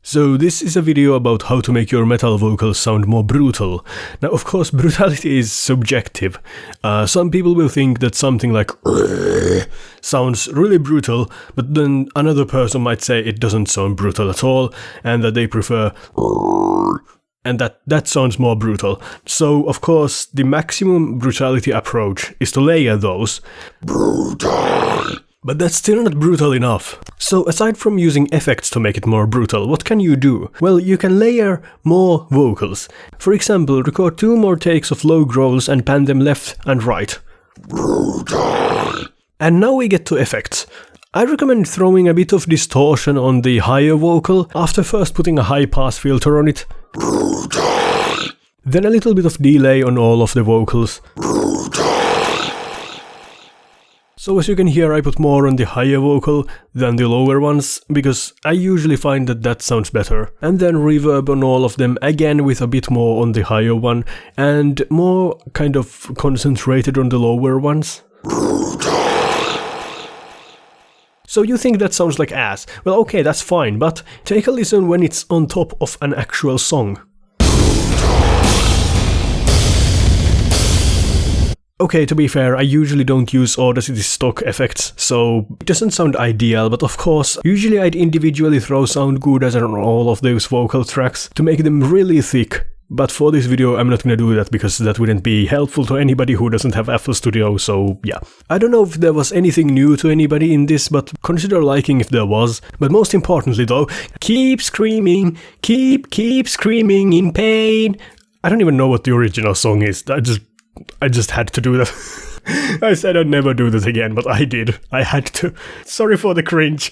So this is a video about how to make your metal vocals sound more brutal. Now of course brutality is subjective. Some people will think that something like sounds really brutal, but then another person might say it doesn't sound brutal at all and that they prefer and that sounds more brutal. So of course the maximum brutality approach is to layer those. Brutal. But that's still not brutal enough. So aside from using effects to make it more brutal, what can you do? Well, you can layer more vocals. For example, record 2 more takes of low growls and pan them left and right. Brutal. And now we get to effects. I recommend throwing a bit of distortion on the higher vocal after first putting a high pass filter on it. Brutal. Then a little bit of delay on all of the vocals. Brutal. So as you can hear, I put more on the higher vocal than the lower ones, because I usually find that sounds better. And then reverb on all of them, again with a bit more on the higher one, and more kind of concentrated on the lower ones. So you think that sounds like ass? Well, okay, that's fine, but take a listen when it's on top of an actual song. Okay, to be fair, I usually don't use Audacity stock effects, so it doesn't sound ideal, but of course, usually I'd individually throw sound goudas on all of those vocal tracks to make them really thick. But for this video, I'm not gonna do that because that wouldn't be helpful to anybody who doesn't have FL Studio, so yeah. I don't know if there was anything new to anybody in this, but consider liking if there was. But most importantly though, keep screaming, keep screaming in pain. I don't even know what the original song is, I just had to do that. I said I'd never do this again, but I did. I had to. Sorry for the cringe.